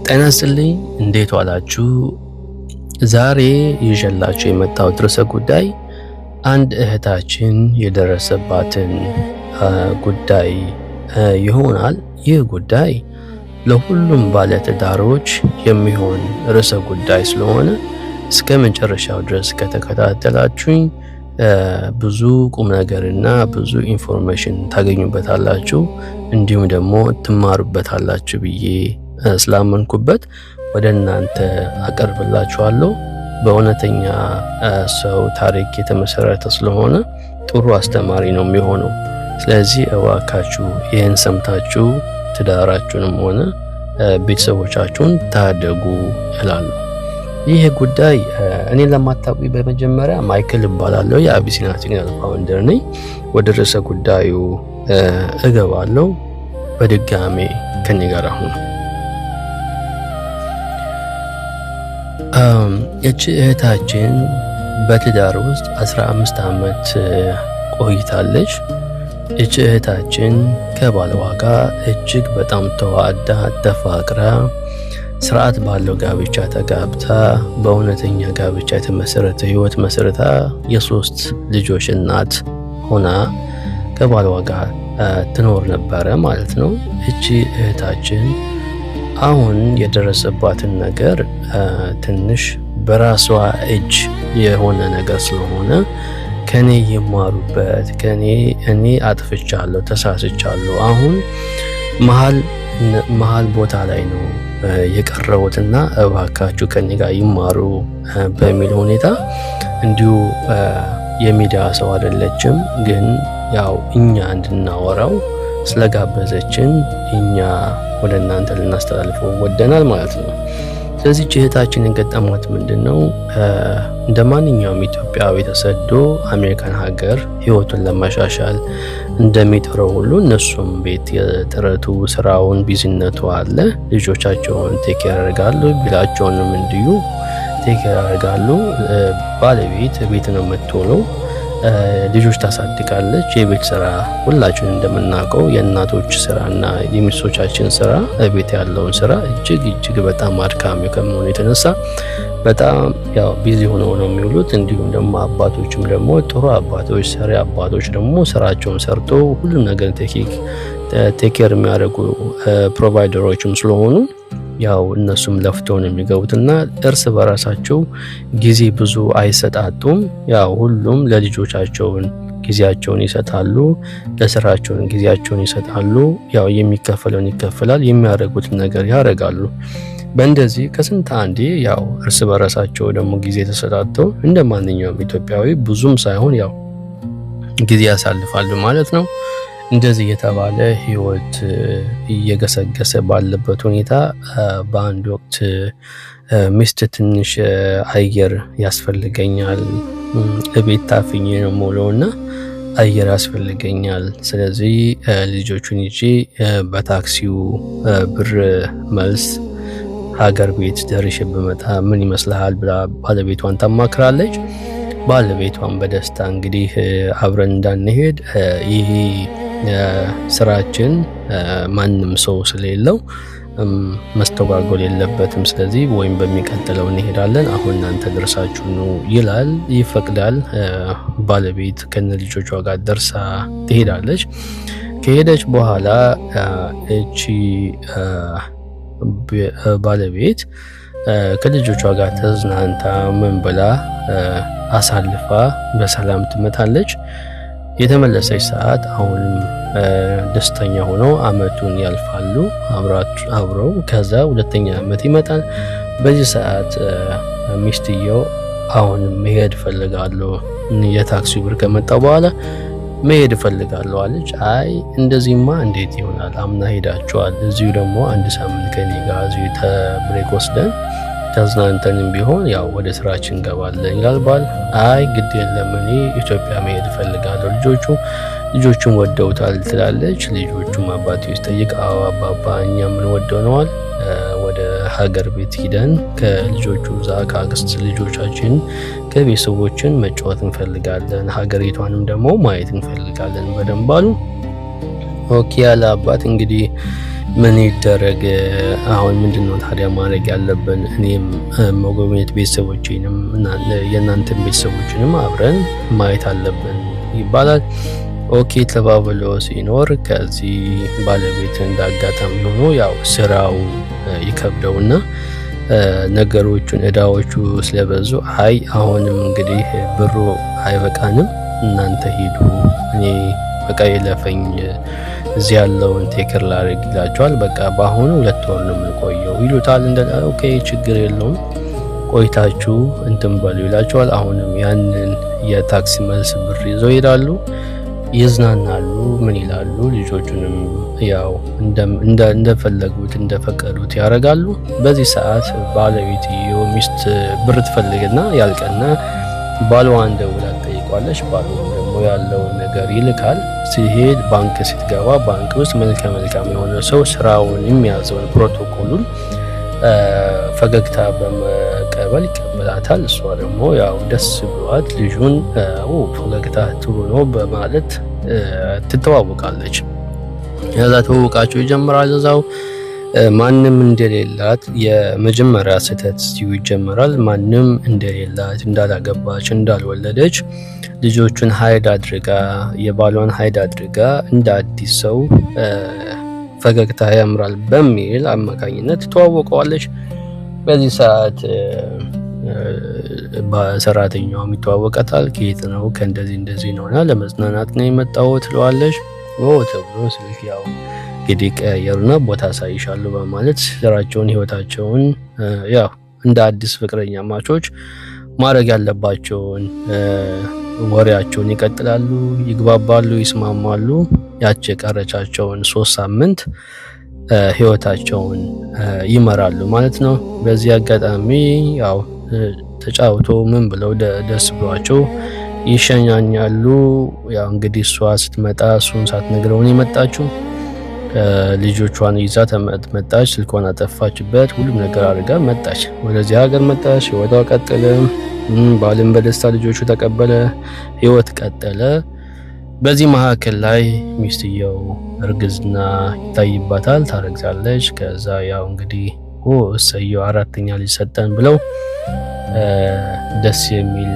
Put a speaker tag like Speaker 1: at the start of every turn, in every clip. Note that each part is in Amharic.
Speaker 1: ጤና ይስጥልኝ እንዴት ዋላችሁ? ዛሬ ይዤላችሁ የመጣሁት ርዕሰ ጉዳይ አንድ እህታችን የደረሰባትን ጉዳይ ይሆናል። ይህ ጉዳይ ለሁሉም ባለትዳሮች የሚሆን ርዕሰ ጉዳይ ስለሆነ እስከ መጨረሻው ድረስ ከተከታተላችሁኝ ብዙ ቁም ነገርና ብዙ ኢንፎርሜሽን ታገኙበታላችሁ፣ እንዲሁም ደግሞ ትማሩበታላችሁ ብዬ ስላመንኩበት ወደ እናንተ አቀርብላችኋለሁ። በእውነተኛ ሰው ታሪክ የተመሰረተ ስለሆነ ጥሩ አስተማሪ ነው የሚሆነው። ስለዚህ እባካችሁ ይህን ሰምታችሁ ትዳራችሁንም ሆነ ቤተሰቦቻችሁን ታደጉ እላለሁ። ይህ ጉዳይ እኔ ለማታውቁ በመጀመሪያ ማይክል እባላለሁ። የአቢሲኒያ ሲግናል ፋውንደር ነኝ። ወደ ርዕሰ ጉዳዩ እገባለሁ። በድጋሜ ከኔ ጋር ሁኑ። እቺ እህታችን በትዳር ውስጥ 15 ዓመት ቆይታለች። እቺ እህታችን ከባለዋ ጋር እጅግ በጣም ተዋዳ ተፋቅራ ስርዓት ባለው ጋብቻ ተጋብታ በእውነተኛ ጋብቻ የተመሰረተ ህይወት መስርታ የሶስት ልጆች እናት ሆና ከባለዋ ጋር ትኖር ነበረ ማለት ነው። እቺ እህታችን አሁን የደረሰባትን ነገር ትንሽ በራሷ እጅ የሆነ ነገር ስለሆነ ከኔ ይማሩበት፣ እኔ አጥፍቻለሁ፣ ተሳስቻለሁ፣ አሁን መሀል ቦታ ላይ ነው የቀረቡትና እባካችሁ ከኔ ጋር ይማሩ በሚል ሁኔታ እንዲሁ የሚዲያ ሰው አይደለችም፣ ግን ያው እኛ እንድናወራው ስለጋበዘችን እኛ ወደ እናንተ ልናስተላልፈው ወደናል ማለት ነው። ስለዚህ እህታችን የገጠማት ምንድነው? እንደ ማንኛውም ኢትዮጵያዊ ተሰዶ አሜሪካን ሀገር ህይወቱን ለማሻሻል እንደሚጥረው ሁሉ እነሱም ቤት የጥረቱ ስራውን ቢዝነቱ አለ። ልጆቻቸውን ቴክ ያደርጋሉ፣ ቢላቸውንም እንዲሁ ቴክ ያደርጋሉ። ባለቤት ቤት ነው የምትውለው፣ ልጆች ታሳድጋለች። የቤት ስራ ሁላችን እንደምናውቀው የእናቶች ስራና የሚስቶቻችን ስራ ቤት ያለውን ስራ እጅግ በጣም አድካሚ ከመሆኑ የተነሳ በጣም ያው ቢዚ ሆነው ነው የሚውሉት። እንዲሁም ደግሞ አባቶችም ደግሞ ጥሩ አባቶች፣ ሰሪ አባቶች ደግሞ ስራቸውን ሰርቶ ሁሉም ነገር ቴክ ኬር የሚያደርጉ ፕሮቫይደሮችም ስለሆኑ ያው እነሱም ለፍተው ነው የሚገቡትና እርስ በራሳቸው ጊዜ ብዙ አይሰጣጡም። ያው ሁሉም ለልጆቻቸውን ጊዜያቸውን ይሰጣሉ፣ ለስራቸውን ጊዜያቸውን ይሰጣሉ። ያው የሚከፈለውን ይከፈላል፣ የሚያደርጉትን ነገር ያደርጋሉ። በእንደዚህ ከስንት አንዴ ያው እርስ በራሳቸው ደግሞ ጊዜ ተሰጣጥተው እንደ ማንኛውም ኢትዮጵያዊ ብዙም ሳይሆን ያው ጊዜ ያሳልፋሉ ማለት ነው። እንደዚህ የተባለ ህይወት እየገሰገሰ ባለበት ሁኔታ በአንድ ወቅት ሚስት ትንሽ አየር ያስፈልገኛል፣ እቤት ታፍኜ ነው የምውለውና አየር ያስፈልገኛል፣ ስለዚህ ልጆቹን ይዤ በታክሲው ብር መልስ ሀገር ቤት ደርሼ ብመጣ ምን ይመስልሃል ብላ ባለቤቷን ታማክራለች። ባለቤቷን በደስታ እንግዲህ አብረን እንዳንሄድ ይሄ ስራችን ማንም ሰው ስለሌለው መስተጓጎል የለበትም፣ ስለዚህ ወይም በሚቀጥለው እንሄዳለን፣ አሁን እናንተ ደርሳችሁ ነው ይላል፣ ይፈቅዳል። ባለቤት ከነ ልጆቿ ጋር ደርሳ ትሄዳለች። ከሄደች በኋላ እቺ ባለቤት ከልጆቿ ጋር ተዝናንታ ምን ብላ አሳልፋ በሰላም ትመጣለች። የተመለሰች ሰዓት አሁንም ደስተኛ ሆነው አመቱን ያልፋሉ አብረው። ከዛ ሁለተኛ አመት ይመጣል። በዚህ ሰዓት ሚስትየው አሁንም መሄድ ፈልጋለሁ፣ የታክሲ ብር ከመጣው በኋላ መሄድ ፈልጋለሁ አለች። አይ እንደዚህማ እንዴት ይሆናል? አምና ሄዳችኋል፣ እዚሁ ደግሞ አንድ ሳምንት ከኔ ጋር እዚሁ ብሬክ ወስደን ተዝናንተንም ቢሆን ያው ወደ ስራችን እንገባለን ይላል ባል። አይ ግድ የለም እኔ ኢትዮጵያ መሄድ ፈልጋለሁ፣ ልጆቹም ወደውታል ትላለች። ልጆቹም አባቴ ውስጥ ጠይቅ፣ አዎ አባባ እኛ ምን ወደነዋል፣ ወደ ሀገር ቤት ሂደን ከልጆቹ ከአክስት ልጆቻችን ከቤተሰቦችን መጫወት እንፈልጋለን፣ ሀገሪቷንም ደግሞ ማየት እንፈልጋለን በደንብ አሉ። ኦኬ ያለ አባት እንግዲህ ምን ይደረግ? አሁን ምንድነው ታዲያ ማድረግ ያለብን? እኔም መጎብኘት ቤተሰቦቼንም የእናንተን ቤተሰቦችንም አብረን ማየት አለብን ይባላል። ኦኬ ተባብሎ ሲኖር ከዚህ ባለቤት እንዳጋጣሚ ሆኖ ያው ስራው ይከብደውና ነገሮቹን እዳዎቹ ስለበዙ አይ አሁንም እንግዲህ ብሩ አይበቃንም፣ እናንተ ሂዱ፣ እኔ በቃ የለፈኝ እዚህ ያለውን ቴክር ላድርግ ይላቸዋል። በቃ በአሁኑ 2 ወር ነው የምንቆየው ይሉታል። ኦኬ ችግር የለውም ቆይታችሁ እንትን በሉ ይላቸዋል። አሁንም ያንን የታክሲ መልስ ብር ይዘው ይሄዳሉ፣ ይዝናናሉ፣ ምን ይላሉ። ልጆቹንም ያው እንደፈለጉት እንደፈቀዱት ያደርጋሉ። በዚህ ሰዓት ባለቤትየው ሚስት ብር ትፈልግና ያልቀና ባልዋን ደውላ ትጠይቋለች። ባልዋን ደግሞ ያለውን ነገር ይልካል። ሲሄድ ባንክ ስትገባ ባንክ ውስጥ መልካም የሆነ ሰው ስራውን የሚያዘውን ፕሮቶኮሉን ፈገግታ በመቀበል ይቀበላታል። እሷ ደግሞ ያው ደስ ብሏት ልጁን ፈገግታ ጥሩ ነው በማለት ትተዋወቃለች። ያዛ ተዋወቃቸው ይጀምራል። እዛው ማንም እንደሌላት የመጀመሪያ ስህተት ይጀምራል። ማንም እንደሌላት፣ እንዳላገባች፣ እንዳልወለደች ልጆቹን ሀይድ አድርጋ የባሏን ሀይድ አድርጋ እንደ አዲስ ሰው ፈገግታ ያምራል በሚል አማካኝነት ተዋወቀዋለች። በዚህ ሰዓት በሰራተኛውም ይተዋወቃታል። ከየት ነው? ከእንደዚህ ነውና ለመዝናናት ነው የመጣው ትለዋለች። ተብሎ ስልክ ያው እንግዲህ ቀያየሩና ቦታ ሳይሻሉ በማለት ስራቸውን ህይወታቸውን ያው እንደ አዲስ ፍቅረኛ ማቾች ማድረግ ያለባቸውን ወሬያቸውን ይቀጥላሉ፣ ይግባባሉ፣ ይስማማሉ። ያቺ የቀረቻቸውን 3 ሳምንት ህይወታቸውን ይመራሉ ማለት ነው። በዚህ አጋጣሚ ያው ተጫውቶ ምን ብለው ደስ ብሏቸው ይሸኛኛሉ። ያው እንግዲህ እሷ ስትመጣ እሱን ሳትነግረው ነው የመጣችው። ልጆቿን ይዛ መጣች። ስልኳን አጠፋችበት። ሁሉም ነገር አድርጋ መጣች። ወደዚህ ሀገር መጣች። ህይወቷ ቀጠለ። ባልን በደስታ ልጆቹ ተቀበለ። ህይወት ቀጠለ። በዚህ መካከል ላይ ሚስትየው እርግዝና ይታይባታል። ታረግዛለች። ከዛ ያው እንግዲህ እሰየው 4ኛ ልጅ ሰጠን ብለው ደስ የሚል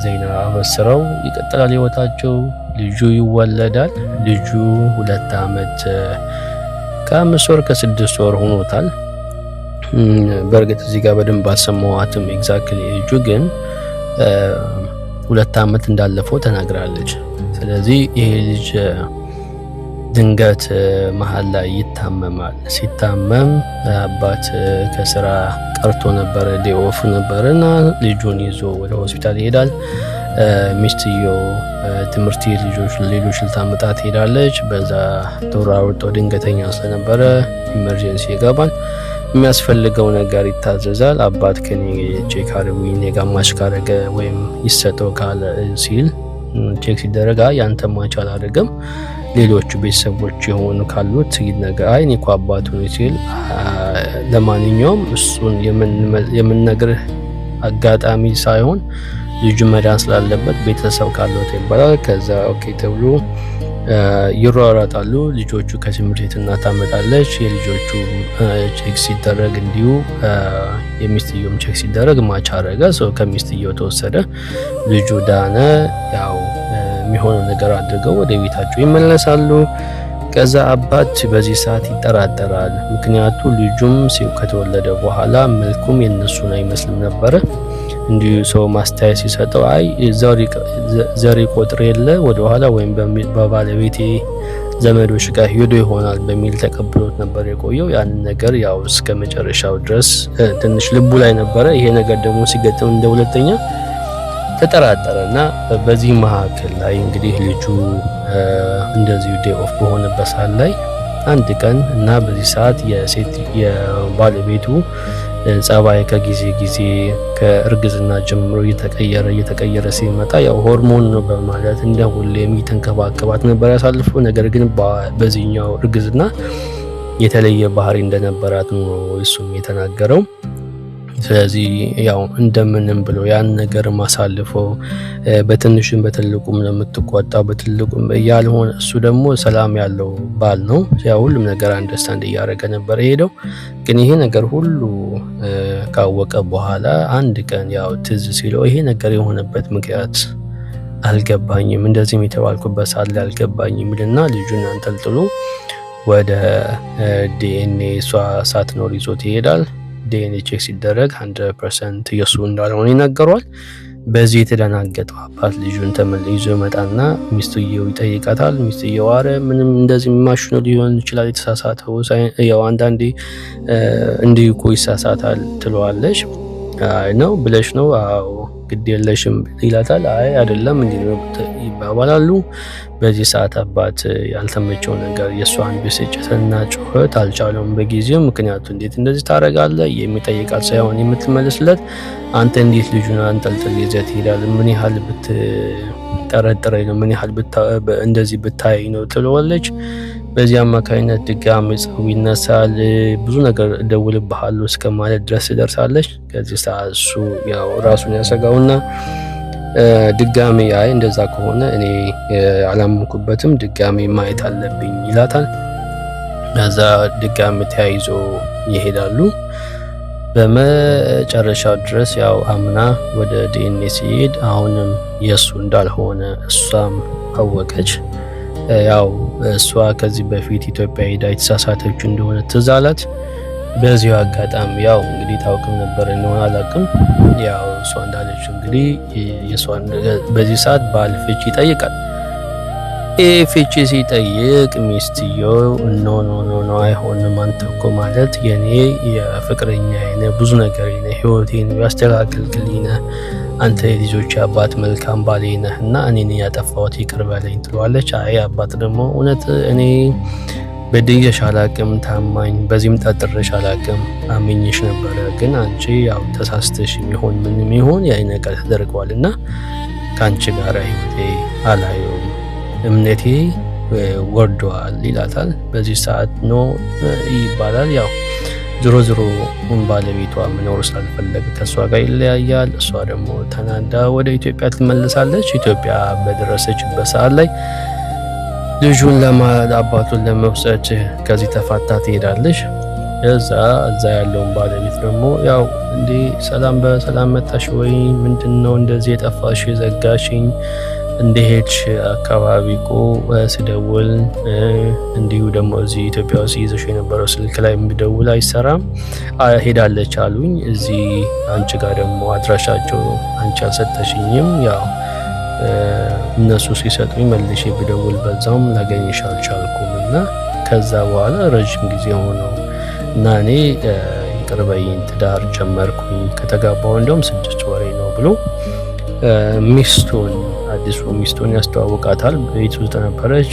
Speaker 1: ዜና አበስረው ይቀጥላል ህይወታቸው። ልጁ ይወለዳል። ልጁ 2 ዓመት ከ5 ወር ከ6 ወር ሆኖታል። በእርግጥ እዚህ ጋር በደንብ አልሰማኋትም ኤግዛክትሊ ልጁ ግን 2 ዓመት እንዳለፈው ተናግራለች። ስለዚህ ይሄ ልጅ ድንገት መሀል ላይ ይታመማል። ሲታመም አባት ከስራ ቀርቶ ነበረ፣ ዴይ ኦፍ ነበረና ልጁን ይዞ ወደ ሆስፒታል ይሄዳል። ሚስትየው ትምህርት ሌሎች ልታመጣ ትሄዳለች። በዛ ተወራርጦ ድንገተኛ ስለነበረ ኢመርጀንሲ ይገባል። የሚያስፈልገው ነገር ይታዘዛል። አባት ከኔ ቼክ አድርጉ ጋማሽ ካረገ ወይም ይሰጠው ካለ ሲል ቼክ ሲደረግ ያንተ ማች አላደረገም ሌሎቹ ቤተሰቦች የሆኑ ካሉት ይነገር እኔ እኮ አባቱ ነው ሲል ለማንኛውም እሱን የምንነግርህ አጋጣሚ ሳይሆን ልጁ መዳን ስላለበት ቤተሰብ ካለው ይባላል። ከዛ ኦኬ ተብሎ ይሯሯጣሉ። ልጆቹ ከትምህርት ቤት እናት ታመጣለች። የልጆቹ ቼክ ሲደረግ እንዲሁ የሚስትየውም ቼክ ሲደረግ ማች አረገ። ሰው ከሚስትየው ተወሰደ። ልጁ ዳነ። ያው የሚሆነው ነገር አድርገው ወደ ቤታቸው ይመለሳሉ። ከዛ አባት በዚህ ሰዓት ይጠራጠራል። ምክንያቱ ልጁም ከተወለደ በኋላ መልኩም የነሱን አይመስልም ነበረ። እንዲሁ ሰው ማስተያየት ሲሰጠው ዘሪ ቆጥር የለ ወደ ኋላ ወይም በባለቤቴ ዘመዶች ጋር ሄዶ ይሆናል በሚል ተቀብሎት ነበር የቆየው። ያን ነገር ያው እስከ መጨረሻው ድረስ ትንሽ ልቡ ላይ ነበረ። ይሄ ነገር ደግሞ ሲገጥም እንደ ሁለተኛ ተጠራጠረና በዚህ መካከል ላይ እንግዲህ ልጁ እንደዚሁ ዴይ ኦፍ በሆነበት ሰዓት ላይ አንድ ቀን እና በዚህ ሰዓት የባለቤቱ ጸባይ ከጊዜ ጊዜ ከእርግዝና ጀምሮ እየተቀየረ ሲመጣ ያው ሆርሞን ነው በማለት እንደ ሁሌም እየተንከባከባት ነበር ያሳልፈው። ነገር ግን በዚህኛው እርግዝና የተለየ ባህሪ እንደነበራት ነው እሱም የተናገረው። ስለዚህ ያው እንደምንም ብሎ ያን ነገር ማሳልፎ በትንሹም በትልቁም ለምትቆጣው በትልቁም ያልሆነ እሱ ደግሞ ሰላም ያለው ባል ነው። ያው ሁሉም ነገር አንደርስታንድ እያደረገ ነበር የሄደው። ግን ይሄ ነገር ሁሉ ካወቀ በኋላ አንድ ቀን ያው ትዝ ሲለው ይሄ ነገር የሆነበት ምክንያት አልገባኝም፣ እንደዚህም የተባልኩበት ሳለ አልገባኝም ይልና ልጁን አንጠልጥሎ ወደ ዲኤንኤ እሷ ሳትኖር ይዞት ይሄዳል። ዲኤንኤ ቼክ ሲደረግ 100% የሱ እንዳልሆነ ይነገሯል። በዚህ የተደናገጠው አባት ልጁን ተመልሶ ይመጣና ሚስትየው ይጠይቃታል። ሚስትየው አረ ምንም እንደዚህ ማሽኖ ሊሆን ይችላል የተሳሳተው፣ ያው አንዳንዴ እንዲህ እኮ ይሳሳታል ትለዋለች። አይ ነው ብለሽ ነው? አዎ ግድ የለሽም ይላታል። አይ አይደለም እንዲህ ነው ይባባላሉ። በዚህ ሰዓት አባት ያልተመቸው ነገር የእሷን ብስጭትና ጩኸት አልቻለውም በጊዜው። ምክንያቱ እንዴት እንደዚህ ታደርጋለህ የሚጠይቃት ሳይሆን የምትመልስለት አንተ እንዴት ልጁን አንጠልጥል ይዘህ ትሄዳለህ? ምን ያህል ብትጠረጥረኝ ነው? ምን ያህል እንደዚህ ብታይ ነው ትለዋለች። በዚህ አማካኝነት ድጋሚ ጸቡ ይነሳል። ብዙ ነገር እደውልብሃለሁ እስከ ማለት ድረስ ደርሳለች። ከዚህ ሰዓት እሱ ያው ራሱን ያሰጋውና ድጋሚ አይ እንደዛ ከሆነ እኔ አላመንኩበትም ድጋሚ ማየት አለብኝ ይላታል። ከዛ ድጋሚ ተያይዞ ይሄዳሉ። በመጨረሻው ድረስ ያው አምና ወደ ዲኤንኤ ሲሄድ አሁንም የሱ እንዳልሆነ እሷም አወቀች። ያው እሷ ከዚህ በፊት ኢትዮጵያ ሄዳ የተሳሳተችው እንደሆነ ትዝ አላት። በዚሁ አጋጣሚ ያው እንግዲህ ታውቅም ነበር እንደሆነ አላውቅም። ያው እሷ እንዳለችው እንግዲህ የሷን በዚህ ሰዓት ባል ፍቺ ይጠይቃል። ፍቺ ሲጠይቅ ሚስትየው ኖ አይሆንም፣ አንተ እኮ ማለት የኔ የፍቅረኛ አይነ ብዙ ነገር አይነ ህይወቴን ያስተካክልክልኝ ነህ፣ አንተ የልጆች አባት መልካም ባሌ ነህ እና እኔን ያጠፋሁት ይቅር በለኝ ትለዋለች። አይ አባት ደግሞ እውነት እኔ በድዬሽ አላቅም፣ ታማኝ በዚህም ጠርጥሬሽ አላቅም፣ አምኜሽ ነበረ፣ ግን አንቺ ያው ተሳስተሽ የሚሆን ምንም ይሆን ያይ ነገር ተደርጓል እና ከአንቺ ጋር ህይወቴ አላየውም፣ እምነቴ ወርዷል ይላታል። በዚህ ሰዓት ኖ ይባላል። ያው ዞሮ ባለቤቷ መኖር ስላልፈለገ ከእሷ ጋር ይለያያል። እሷ ደግሞ ተናዳ ወደ ኢትዮጵያ ትመለሳለች። ኢትዮጵያ በደረሰችበት ሰዓት ላይ ልጁን አባቱን ለመውሰድ ከዚህ ተፋታ ትሄዳለች። እዛ ያለውን ባለቤት ደግሞ ያው እንዴ ሰላም በሰላም መጣሽ ወይ? ምንድነው እንደዚህ የጠፋሽ የዘጋሽኝ? እንደሄድሽ አካባቢ እኮ ስደውል እንዲሁ ደግሞ እዚህ ኢትዮጵያ ውስጥ ይዘሽ የነበረው ስልክ ላይ ብደውል አይሰራም ሄዳለች አሉኝ። እዚህ አንቺ ጋር ደግሞ አድራሻቸው አንቺ አልሰጠሽኝም። ያው እነሱ ሲሰጡኝ መልሼ ብደውል በዛውም ላገኝሽ አልቻልኩም እና ከዛ በኋላ ረጅም ጊዜ ሆነው እና እኔ ይቅር በይኝ ትዳር ጀመርኩኝ ከተጋባው እንደውም 6 ወሬ ነው ብሎ ሚስቱን አዲሱ ሚስቱን ያስተዋውቃታል። ቤት ውስጥ ነበረች።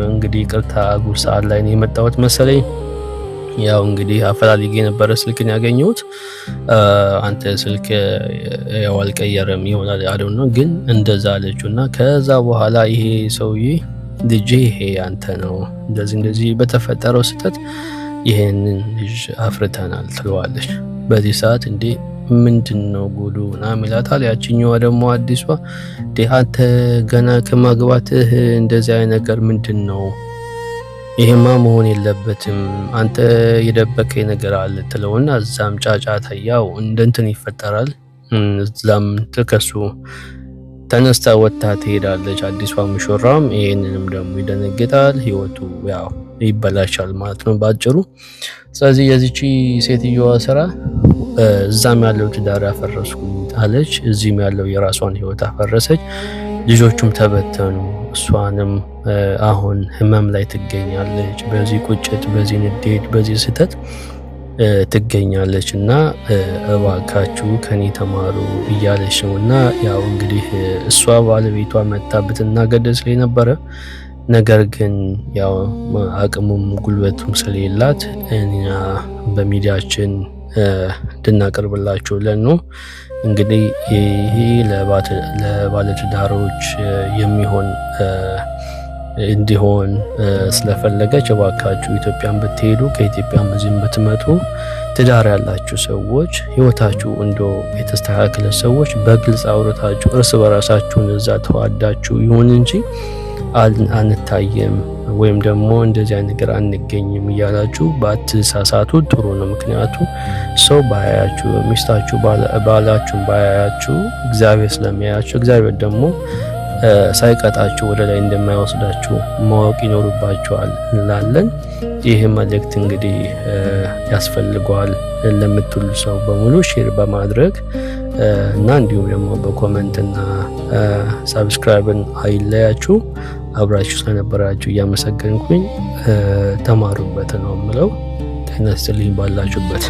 Speaker 1: እንግዲህ ይቅርታ ጉር ሰዓት ላይ ነው የመጣሁት መሰለኝ። ያው እንግዲህ አፈላልጌ የነበረ ስልክን ያገኘሁት አንተ ስልክ ያው አልቀየረም ይሆናል አይደል ነው ግን እንደዛ አለችውና ከዛ በኋላ ይሄ ሰውዬ ልጅ ይሄ አንተ ነው እንደዚህ በተፈጠረው ስህተት ይሄንን ልጅ አፍርተናል ትለዋለች። በዚህ ሰዓት እንዴ ምንድነው ጉዱ ምናምን ይላታል። ያቺኛዋ ደግሞ አዲሷ አንተ ገና ከማግባትህ እንደዚህ አይነት ነገር ምንድነው? ይሄማ መሆን የለበትም አንተ የደበቀኝ ነገር አለ ትለውና እዛም ጫጫታ ያው እንትን ይፈጠራል። እዛም ተከሱ ተነስታ ወጣ ትሄዳለች። አዲሷ ሙሽራም ይሄንንም ደግሞ ይደነግጣል። ህይወቱ ያው ይበላሻል ማለት ነው ባጭሩ። ስለዚህ የዚህቺ ሴትዮዋ ስራ እዛም ያለው ትዳር አፈረስኩ አለች፣ እዚህም ያለው የራሷን ህይወት አፈረሰች። ልጆቹም ተበተኑ። እሷንም አሁን ህመም ላይ ትገኛለች። በዚህ ቁጭት፣ በዚህ ንዴት፣ በዚህ ስህተት ትገኛለች እና እባካችሁ ከኔ ተማሩ እያለች ነው። እና ያው እንግዲህ እሷ ባለቤቷ መታበትና ገደል ስለነበረ ነገር ግን ያው አቅሙም ጉልበቱም ስለሌላት እኛ በሚዲያችን እንድናቀርብላችሁ ብለን ነው። እንግዲህ ይሄ ለባለትዳሮች የሚሆን እንዲሆን ስለፈለገች እባካችሁ ኢትዮጵያን ብትሄዱ ከኢትዮጵያም እዚህም ብትመጡ ትዳር ያላችሁ ሰዎች ህይወታችሁ እንደው የተስተካከለ ሰዎች በግልጽ አውርታችሁ እርስ በራሳችሁን እዛ ተዋዳችሁ ይሁን እንጂ አንታየም ወይም ደግሞ እንደዚህ አይነት ነገር አንገኝም እያላችሁ ባትሳሳቱ ጥሩ ነው። ምክንያቱም ሰው ባያያችሁ ሚስታችሁ ባላችሁን ባያያችሁ እግዚአብሔር ስለሚያያችሁ እግዚአብሔር ደግሞ ሳይቀጣችሁ ወደ ላይ እንደማይወስዳችሁ ማወቅ ይኖርባችኋል እንላለን። ይህ መልእክት እንግዲህ ያስፈልገዋል ለምትሉ ሰው በሙሉ ሼር በማድረግ እና እንዲሁም ደግሞ በኮሜንትና ሰብስክራይብን አይለያችሁ። አብራችሁ ስለነበራችሁ እያመሰገንኩኝ ተማሩበት ነው የምለው። ጤና ይስጥልኝ ባላችሁበት።